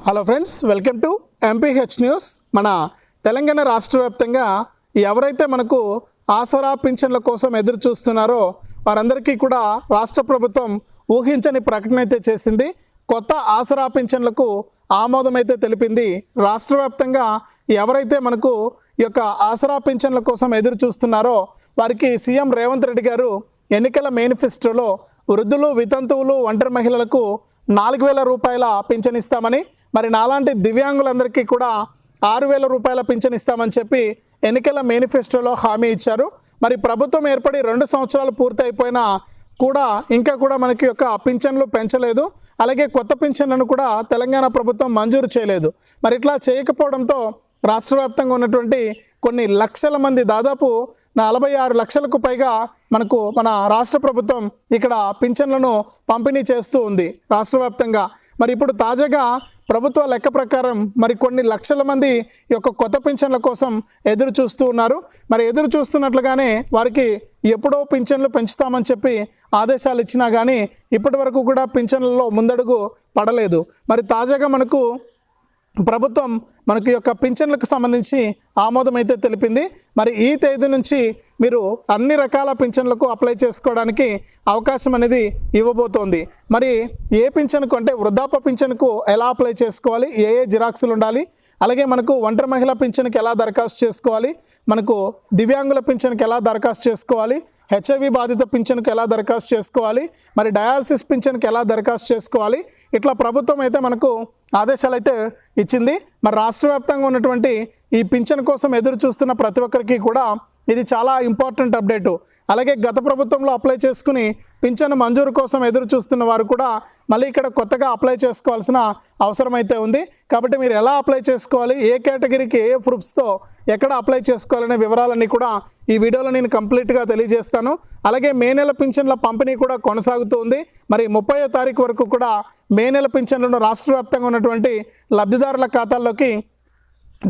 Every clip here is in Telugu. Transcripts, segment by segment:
Hello friends, welcome to MPH news. మన తెలంగాణ రాష్ట్ర వ్యాప్తంగా ఎవరైతే మనకు ఆసరా పింఛన్ల కోసం ఎదురు చూస్తున్నారో వారందరికీ కూడా రాష్ట్ర ప్రభుత్వం ఊహించని ప్రకటన అయితే చేసింది. కొత్త ఆసరా పింఛన్లకు ఆమోదం అయితే తెలిపింది. రాష్ట్ర వ్యాప్తంగా ఎవరైతే మనకు ఈ యొక్క ఆసరా పింఛన్ల కోసం ఎదురు చూస్తున్నారో వారికి సీఎం రేవంత్ రెడ్డి గారు ఎన్నికల మేనిఫెస్టోలో వృద్ధులు, వితంతువులు, ఒంటరి మహిళలకు 4,000 రూపాయల పింఛన్ ఇస్తామని, మరి నాలాంటి దివ్యాంగులందరికీ కూడా 6,000 రూపాయల పింఛన్ ఇస్తామని చెప్పి ఎన్నికల మేనిఫెస్టోలో హామీ ఇచ్చారు. మరి ప్రభుత్వం ఏర్పడి 2 సంవత్సరాలు పూర్తి అయిపోయినా కూడా ఇంకా కూడా మనకి యొక్క పింఛన్లు పెంచలేదు. అలాగే కొత్త పింఛన్లను కూడా తెలంగాణ ప్రభుత్వం మంజూరు చేయలేదు. మరి ఇట్లా చేయకపోవడంతో రాష్ట్ర వ్యాప్తంగా ఉన్నటువంటి కొన్ని లక్షల మంది, దాదాపు 46 లక్షలకు పైగా మన రాష్ట్ర ప్రభుత్వం ఇక్కడ పింఛన్లను పంపిణీ చేస్తూ ఉంది రాష్ట్ర వ్యాప్తంగా. మరి ఇప్పుడు తాజాగా ప్రభుత్వ లెక్క ప్రకారం మరి కొన్ని లక్షల మంది ఈ యొక్క కొత్త పింఛన్ల కోసం ఎదురు చూస్తూ ఉన్నారు. మరి ఎదురు చూస్తున్నట్లుగానే వారికి ఎప్పుడో పింఛన్లు పెంచుతామని చెప్పి ఆదేశాలు ఇచ్చినా కానీ ఇప్పటి వరకు కూడా పింఛన్లలో ముందడుగు పడలేదు. మరి తాజాగా ప్రభుత్వం మనకి యొక్క పింఛన్లకు సంబంధించి ఆమోదం అయితే తెలిపింది. మరి ఈ తేదీ నుంచి మీరు అన్ని రకాల పింఛన్లకు అప్లై చేసుకోవడానికి అవకాశం అనేది ఇవ్వబోతోంది. మరి ఏ పింఛన్కు అంటే వృద్ధాప్య పింఛన్కు ఎలా అప్లై చేసుకోవాలి, ఏ జిరాక్సులు ఉండాలి, అలాగే మనకు ఒంటరి మహిళా పింఛన్కి ఎలా దరఖాస్తు చేసుకోవాలి, మనకు దివ్యాంగుల పింఛన్కి ఎలా దరఖాస్తు చేసుకోవాలి, హెచ్ఐవి బాధిత పింఛన్కి ఎలా దరఖాస్తు చేసుకోవాలి, మరి డయాలసిస్ పింఛన్కి ఎలా దరఖాస్తు చేసుకోవాలి, ఇట్లా ప్రభుత్వం అయితే మనకు ఆదేశాలు అయితే ఇచ్చింది. మరి రాష్ట్ర వ్యాప్తంగా ఉన్నటువంటి ఈ పింఛన్ కోసం ఎదురు చూస్తున్న ప్రతి ఒక్కరికి కూడా ఇది చాలా ఇంపార్టెంట్ అప్డేటు. అలాగే గత ప్రభుత్వంలో అప్లై చేసుకుని పింఛన్ మంజూరు కోసం ఎదురు చూస్తున్న వారు కూడా మళ్ళీ ఇక్కడ కొత్తగా అప్లై చేసుకోవాల్సిన అవసరం అయితే ఉంది. కాబట్టి మీరు ఎలా అప్లై చేసుకోవాలి, ఏ కేటగిరీకి ఏ ప్రూఫ్స్తో ఎక్కడ అప్లై చేసుకోవాలనే వివరాలన్నీ కూడా ఈ వీడియోలో నేను కంప్లీట్గా తెలియజేస్తాను. అలాగే మే నెల పింఛన్ల పంపిణీ కూడా కొనసాగుతుంది. మరి 30వ తారీఖు వరకు కూడా మే నెల పింఛన్లను రాష్ట్ర వ్యాప్తంగా ఉన్నటువంటి లబ్ధిదారుల ఖాతాల్లోకి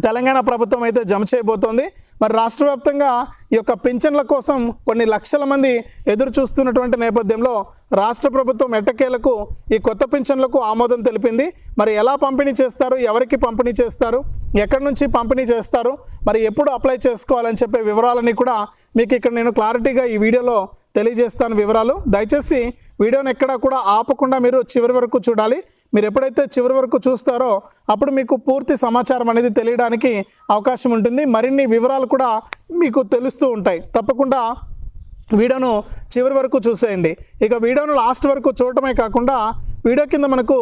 తెలంగాణ ప్రభుత్వం అయితే జమ చేయబోతోంది. మరి రాష్ట్ర వ్యాప్తంగా ఈ యొక్క పింఛన్ల కోసం కొన్ని లక్షల మంది ఎదురు చూస్తున్నటువంటి నేపథ్యంలో రాష్ట్ర ప్రభుత్వం ఎట్టకేలకు ఈ కొత్త పింఛన్లకు ఆమోదం తెలిపింది. మరి ఎలా పంపిణీ చేస్తారు, ఎవరికి పంపిణీ చేస్తారు, ఎక్కడి నుంచి పంపిణీ చేస్తారు, మరి ఎప్పుడు అప్లై చేసుకోవాలని చెప్పే వివరాలన్నీ కూడా మీకు ఇక్కడ నేను క్లారిటీగా ఈ వీడియోలో తెలియజేస్తాను వివరాలు. దయచేసి వీడియోని ఎక్కడా కూడా ఆపకుండా మీరు చివరి వరకు చూడాలి. మీరు ఎప్పుడైతే చివరి వరకు చూస్తారో అప్పుడు మీకు పూర్తి సమాచారం అనేది తెలియడానికి అవకాశం ఉంటుంది. మరిన్ని వివరాలు కూడా మీకు తెలుస్తూ ఉంటాయి. తప్పకుండా వీడియోను చివరి వరకు చూసేయండి. ఇక వీడియోను లాస్ట్ వరకు చూడటమే కాకుండా వీడియో కింద మనకు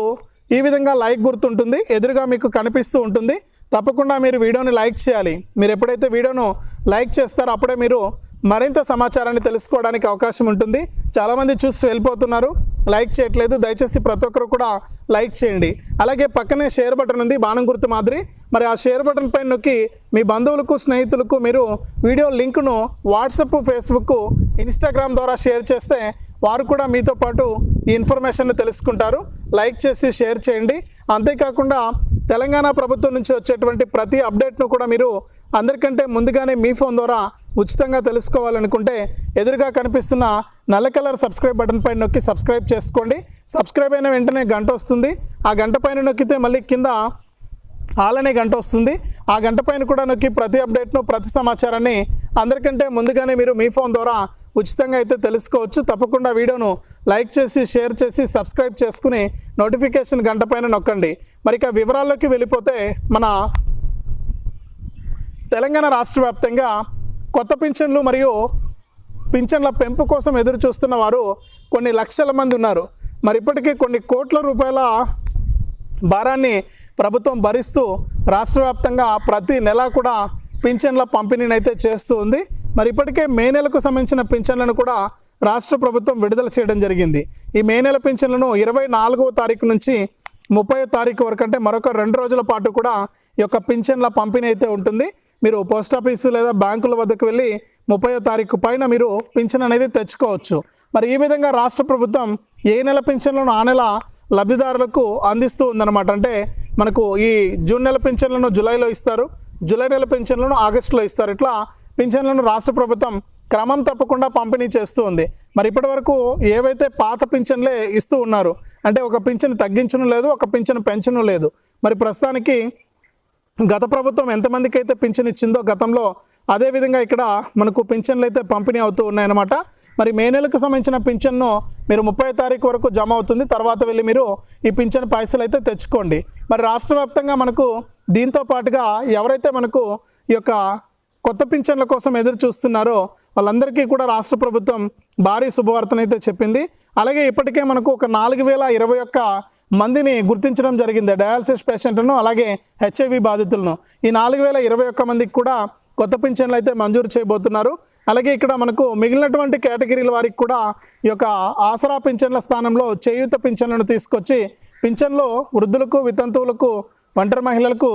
ఈ విధంగా లైక్ గుర్తుంటుంది, ఎదురుగా మీకు కనిపిస్తూ ఉంటుంది. తప్పకుండా మీరు వీడియోని లైక్ చేయాలి. మీరు ఎప్పుడైతే వీడియోను లైక్ చేస్తారో అప్పుడే మీరు మరింత సమాచారాన్ని తెలుసుకోవడానికి అవకాశం ఉంటుంది. చాలామంది చూసి వెళ్ళిపోతున్నారు, లైక్ చేయట్లేదు. దయచేసి ప్రతి ఒక్కరు కూడా లైక్ చేయండి. అలాగే పక్కనే షేర్ బటన్ ఉంది, బాణం గుర్తు మాదిరి. మరి ఆ షేర్ బటన్ పైన నొక్కి మీ బంధువులకు, స్నేహితులకు మీరు వీడియో లింకును వాట్సాప్, ఫేస్బుక్, ఇన్స్టాగ్రామ్ ద్వారా షేర్ చేస్తే వారు కూడా మీతో పాటు ఈ ఇన్ఫర్మేషన్ను తెలుసుకుంటారు. లైక్ చేసి షేర్ చేయండి. అంతేకాకుండా తెలంగాణ ప్రభుత్వం నుంచి వచ్చేటువంటి ప్రతి అప్డేట్ను కూడా మీరు అందరికంటే ముందుగానే మీ ఫోన్ ద్వారా ఉచితంగా తెలుసుకోవాలనుకుంటే ఎదురుగా కనిపిస్తున్న నల్ల కలర్ సబ్స్క్రైబ్ బటన్ పైన నొక్కి సబ్స్క్రైబ్ చేసుకోండి. సబ్స్క్రైబ్ అయిన వెంటనే గంట వస్తుంది. ఆ గంట పైన నొక్కితే మళ్ళీ కింద ఆల్ అనే గంట వస్తుంది. ఆ గంట పైన కూడా నొక్కి ప్రతి అప్డేట్ను, ప్రతి సమాచారాన్ని అందరికంటే ముందుగానే మీరు మీ ఫోన్ ద్వారా ఉచితంగా అయితే తెలుసుకోవచ్చు. తప్పకుండా వీడియోను లైక్ చేసి, షేర్ చేసి, సబ్స్క్రైబ్ చేసుకుని నోటిఫికేషన్ గంట పైన నొక్కండి. మరి ఇక వివరాల్లోకి వెళ్ళిపోతే మన తెలంగాణ రాష్ట్ర వ్యాప్తంగా కొత్త పింఛన్లు మరియు పింఛన్ల పెంపు కోసం ఎదురు చూస్తున్న వారు కొన్ని లక్షల మంది ఉన్నారు. మరి ఇప్పటికీ కొన్ని కోట్ల రూపాయల భారాన్ని ప్రభుత్వం భరిస్తూ రాష్ట్ర వ్యాప్తంగా ప్రతి నెల కూడా పింఛన్ల పంపిణీని అయితే చేస్తూ ఉంది. మరి ఇప్పటికే మే నెలకు సంబంధించిన పింఛన్లను కూడా రాష్ట్ర ప్రభుత్వం విడుదల చేయడం జరిగింది. ఈ మే నెల పింఛన్లను 24వ తారీఖు నుంచి 30వ తారీఖు వరకు, అంటే మరొక 2 రోజుల పాటు కూడా ఈ యొక్క పింఛన్ల పంపిణీ అయితే ఉంటుంది. మీరు పోస్ట్ ఆఫీసు లేదా బ్యాంకుల వద్దకు వెళ్ళి 30వ తారీఖు పైన మీరు పింఛన్ అనేది తెచ్చుకోవచ్చు. మరి ఈ విధంగా రాష్ట్ర ప్రభుత్వం ఏ నెల పింఛన్లను ఆ నెల లబ్ధిదారులకు అందిస్తూ ఉందన్నమాట. అంటే మనకు ఈ జూన్ నెల పింఛన్లను జూలైలో ఇస్తారు, జూలై నెల పింఛన్లను ఆగస్టులో ఇస్తారు. ఇట్లా పింఛన్లను రాష్ట్ర ప్రభుత్వం క్రమం తప్పకుండా పంపిణీ చేస్తూ ఉంది. మరి ఇప్పటి వరకు ఏవైతే పాత పింఛన్లే ఇస్తూ ఉన్నారు, అంటే ఒక పింఛను తగ్గించను లేదు, ఒక పింఛను పెంచను లేదు. మరి ప్రస్తుతానికి గత ప్రభుత్వం ఎంతమందికి అయితే పింఛన్ ఇచ్చిందో గతంలో అదేవిధంగా ఇక్కడ మనకు పింఛన్లు అయితే పంపిణీ అవుతూ ఉన్నాయన్నమాట. మరి మే నెలకు సంబంధించిన పింఛన్ను మీరు 30వ తారీఖు వరకు జమ అవుతుంది. తర్వాత వెళ్ళి మీరు ఈ పింఛన్ పైసలు అయితే తెచ్చుకోండి. మరి రాష్ట్ర వ్యాప్తంగా మనకు దీంతో పాటుగా ఎవరైతే మనకు ఈ యొక్క కొత్త పింఛన్ల కోసం ఎదురు చూస్తున్నారో వాళ్ళందరికీ కూడా రాష్ట్ర ప్రభుత్వం భారీ శుభవార్తనైతే చెప్పింది. అలాగే ఇప్పటికే మనకు ఒక 4021 మందిని గుర్తించడం జరిగింది, డయాలసిస్ పేషెంట్లను అలాగే హెచ్ఐవి బాధితులను. ఈ 4021 మందికి కూడా కొత్త పింఛన్లు అయితే మంజూరు చేయబోతున్నారు. అలాగే ఇక్కడ మనకు మిగిలినటువంటి కేటగిరీల వారికి కూడా ఈ యొక్క ఆసరా పింఛన్ల స్థానంలో చేయూత పింఛన్లను తీసుకొచ్చి పింఛన్లో వృద్ధులకు, వితంతువులకు, ఒంటరి మహిళలకు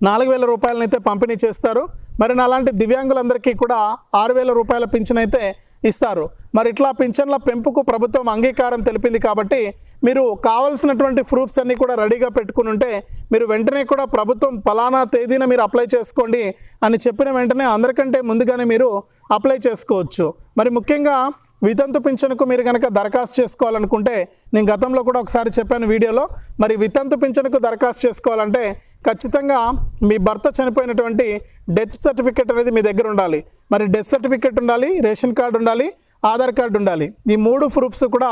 4000 రూపాయలనైతే పంపిణీ చేస్తారు. మరి అలాంటి దివ్యాంగులందరికీ కూడా 6000 రూపాయల పింఛన్ అయితే ఇస్తారు. మరి ఇట్లా పింఛన్ల పెంపుకు ప్రభుత్వం అంగీకారం తెలిపింది కాబట్టి మీరు కావాల్సినటువంటి ప్రూఫ్స్ అన్నీ కూడా రెడీగా పెట్టుకుని ఉంటే మీరు వెంటనే కూడా ప్రభుత్వం ఫలానా తేదీన మీరు అప్లై చేసుకోండి అని చెప్పిన వెంటనే అందరికంటే ముందుగానే మీరు అప్లై చేసుకోవచ్చు. మరి ముఖ్యంగా వితంతు పింఛన్కు మీరు కనుక దరఖాస్తు చేసుకోవాలనుకుంటే నేను గతంలో కూడా ఒకసారి చెప్పాను వీడియోలో. మరి వితంతు పింఛన్కు దరఖాస్తు చేసుకోవాలంటే ఖచ్చితంగా మీ భర్త చనిపోయినటువంటి డెత్ సర్టిఫికేట్ అనేది మీ దగ్గర ఉండాలి. మరి డెత్ సర్టిఫికేట్ ఉండాలి, రేషన్ కార్డు ఉండాలి, ఆధార్ కార్డు ఉండాలి. ఈ 3 ప్రూఫ్స్ కూడా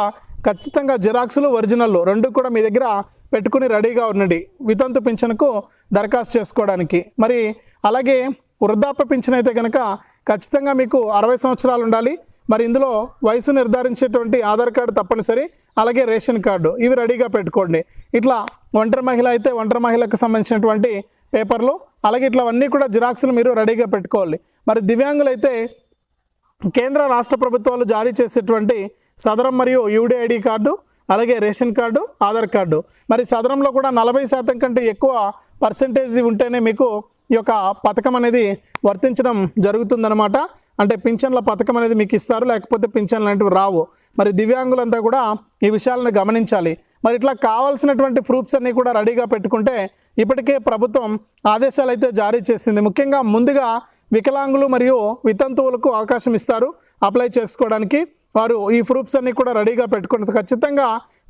ఖచ్చితంగా జిరాక్స్లు, ఒరిజినల్ 2 కూడా మీ దగ్గర పెట్టుకుని రెడీగా ఉండండి వితంతు పింఛన్కు దరఖాస్తు చేసుకోవడానికి. మరి అలాగే వృద్ధాప్య పింఛన్ అయితే కనుక ఖచ్చితంగా మీకు 60 సంవత్సరాలు ఉండాలి. మరి ఇందులో వయసు నిర్ధారించేటువంటి ఆధార్ కార్డు తప్పనిసరి, అలాగే రేషన్ కార్డు ఇవి రెడీగా పెట్టుకోండి. ఇట్లా ఒంటరి మహిళ అయితే ఒంటరి మహిళకు సంబంధించినటువంటి పేపర్లు, అలాగే ఇట్లవన్నీ కూడా జిరాక్స్లు మీరు రెడీగా పెట్టుకోవాలి. మరి దివ్యాంగులైతే కేంద్ర రాష్ట్ర ప్రభుత్వాలు జారీ చేసేటువంటి సదరం మరియు యూడిఐడి కార్డు, అలాగే రేషన్ కార్డు, ఆధార్ కార్డు. మరి సదరంలో కూడా 40% కంటే ఎక్కువ పర్సెంటేజ్ ఉంటేనే మీకు ఈ యొక్క పథకం అనేది వర్తించడం జరుగుతుందన్నమాట. అంటే పింఛన్ల పథకం అనేది మీకు ఇస్తారు, లేకపోతే పింఛన్లు అనేవి రావు. మరి దివ్యాంగులంతా కూడా ఈ విషయాలను గమనించాలి. మరి ఇట్లా కావాల్సినటువంటి ప్రూఫ్స్ అన్నీ కూడా రెడీగా పెట్టుకుంటే ఇప్పటికే ప్రభుత్వం ఆదేశాలు అయితే జారీ చేసింది. ముఖ్యంగా ముందుగా వికలాంగులు మరియు వితంతువులకు అవకాశం ఇస్తారు అప్లై చేసుకోవడానికి. వారు ఈ ప్రూఫ్స్ అన్నీ కూడా రెడీగా పెట్టుకుంటారు. ఖచ్చితంగా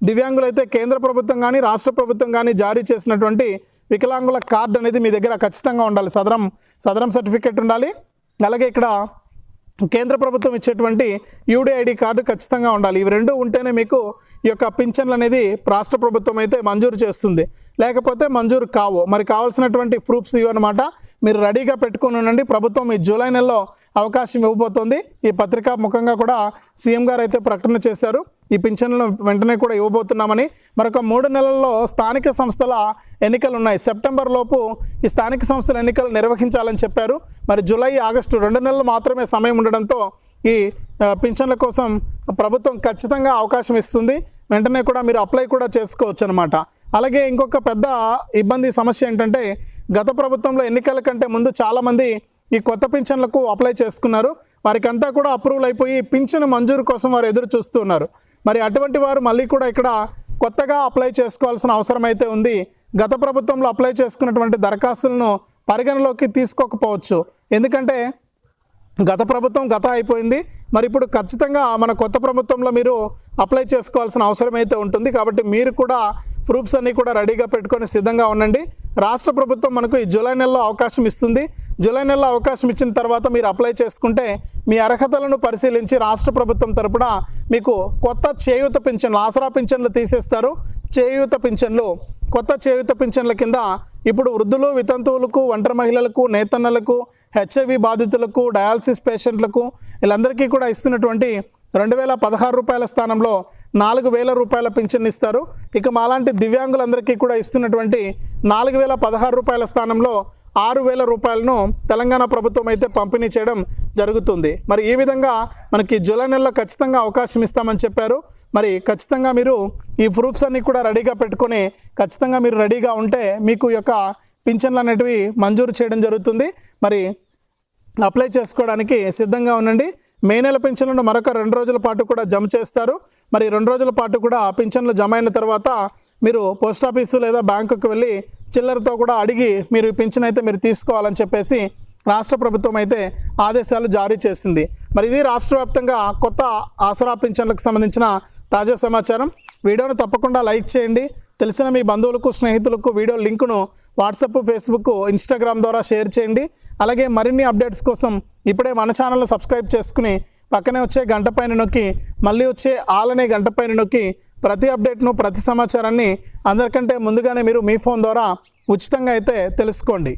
దివ్యాంగులైతే కేంద్ర ప్రభుత్వం కానీ రాష్ట్ర ప్రభుత్వం కానీ జారీ చేసినటువంటి వికలాంగుల కార్డు అనేది మీ దగ్గర ఖచ్చితంగా ఉండాలి. సదరం సర్టిఫికేట్ ఉండాలి. అలాగే ఇక్కడ కేంద్ర ప్రభుత్వం ఇచ్చేటువంటి యూడిఐడి కార్డు ఖచ్చితంగా ఉండాలి. ఇవి 2 ఉంటేనే మీకు ఈ యొక్క పింఛన్లు అనేది రాష్ట్ర ప్రభుత్వం అయితే మంజూరు చేస్తుంది, లేకపోతే మంజూరు కావు. మరి కావాల్సినటువంటి ప్రూఫ్స్ ఇవన్నమాట. మీరు రెడీగా పెట్టుకుని ఉండండి. ప్రభుత్వం ఈ జూలై నెలలో అవకాశం ఇవ్వబోతోంది. ఈ పత్రికా ముఖంగా కూడా సీఎం గారు అయితే ప్రకటన చేశారు. ఈ పింఛన్లను వెంటనే కూడా ఇవ్వబోతున్నామని. మరొక 3 నెలల్లో స్థానిక సంస్థల ఎన్నికలు ఉన్నాయి. సెప్టెంబర్ లోపు ఈ స్థానిక సంస్థల ఎన్నికలు నిర్వహించాలని చెప్పారు. మరి జూలై, ఆగస్టు 2 నెలలు మాత్రమే సమయం ఉండడంతో ఈ పింఛన్ల కోసం ప్రభుత్వం ఖచ్చితంగా అవకాశం ఇస్తుంది. వెంటనే కూడా మీరు అప్లై కూడా చేసుకోవచ్చు అనమాట. అలాగే ఇంకొక పెద్ద ఇబ్బంది సమస్య ఏంటంటే గత ప్రభుత్వంలో ఎన్నికల కంటే ముందు చాలామంది ఈ కొత్త పింఛన్లకు అప్లై చేసుకున్నారు. వారికి అంతా కూడా అప్రూవల్ అయిపోయి పింఛన్ మంజూరు కోసం వారు ఎదురు చూస్తున్నారు. మరి అటువంటి వారు మళ్ళీ కూడా ఇక్కడ కొత్తగా అప్లై చేసుకోవాల్సిన అవసరం అయితే ఉంది. గత ప్రభుత్వంలో అప్లై చేసుకున్నటువంటి దరఖాస్తులను పరిగణలోకి తీసుకోకపోవచ్చు. ఎందుకంటే గత ప్రభుత్వం అయిపోయింది. మరి ఇప్పుడు ఖచ్చితంగా మన కొత్త ప్రభుత్వంలో మీరు అప్లై చేసుకోవాల్సిన అవసరం అయితే ఉంటుంది. కాబట్టి మీరు కూడా ప్రూఫ్స్ అన్నీ కూడా రెడీగా పెట్టుకొని సిద్ధంగా ఉండండి. రాష్ట్ర ప్రభుత్వం మనకు ఈ జూలై నెలలో అవకాశం ఇస్తుంది. జూలై నెలలో అవకాశం ఇచ్చిన తర్వాత మీరు అప్లై చేసుకుంటే మీ అర్హతలను పరిశీలించి రాష్ట్ర ప్రభుత్వం తరపున మీకు కొత్త చేయూత పింఛన్లు, ఆసరా పింఛన్లు తీసేస్తారు. చేయూత పింఛన్లు, కొత్త చేయూత పింఛన్ల కింద ఇప్పుడు వృద్ధులు, వితంతువులకు, ఒంటరి మహిళలకు, నేతన్నలకు, హెచ్ఐవి బాధితులకు, డయాలసిస్ పేషెంట్లకు వీళ్ళందరికీ కూడా ఇస్తున్నటువంటి 2016 రూపాయల స్థానంలో 4000 రూపాయల పింఛన్ ఇస్తారు. ఇక మాలాంటి దివ్యాంగులందరికీ కూడా ఇస్తున్నటువంటి 4016 రూపాయల స్థానంలో 6000 రూపాయలను తెలంగాణ ప్రభుత్వం అయితే పంపిణీ చేయడం జరుగుతుంది. మరి ఈ విధంగా మనకి జూలై నెలలో ఖచ్చితంగా అవకాశం ఇస్తామని చెప్పారు. మరి ఖచ్చితంగా మీరు ఈ ప్రూఫ్స్ అన్నీ కూడా రెడీగా పెట్టుకొని ఖచ్చితంగా మీరు రెడీగా ఉంటే మీకు ఈ యొక్క పింఛన్లు అనేటివి మంజూరు చేయడం జరుగుతుంది. మరి అప్లై చేసుకోవడానికి సిద్ధంగా ఉండండి. మే నెల పింఛన్లను మరొక 2 రోజుల పాటు కూడా జమ చేస్తారు. మరి 2 రోజుల పాటు కూడా పింఛన్లు జమ అయిన తర్వాత మీరు పోస్ట్ ఆఫీసు లేదా బ్యాంకుకు వెళ్ళి చిల్లరతో కూడా అడిగి మీరు పింఛన్ అయితే మీరు తీసుకోవాలని చెప్పేసి రాష్ట్ర ప్రభుత్వం అయితే ఆదేశాలు జారీ చేసింది. మరి ఇది రాష్ట్ర వ్యాప్తంగా కొత్త ఆసరా పింఛన్లకు సంబంధించిన తాజా సమాచారం. వీడియోను తప్పకుండా లైక్ చేయండి. తెలిసిన మీ బంధువులకు, స్నేహితులకు వీడియో లింకును వాట్సాప్, ఫేస్బుక్, ఇన్స్టాగ్రామ్ ద్వారా షేర్ చేయండి. అలాగే మరిన్ని అప్డేట్స్ కోసం ఇప్పుడే మన ఛానల్ను సబ్స్క్రైబ్ చేసుకుని పక్కనే వచ్చే గంట పైన నొక్కి మళ్ళీ వచ్చే ఆల్ అనే గంట పైన నొక్కి ప్రతి అప్డేట్ను, ప్రతి సమాచారాన్ని అందరికంటే ముందుగానే మీరు మీ ఫోన్ ద్వారా ఉచితంగా అయితే తెలుసుకోండి.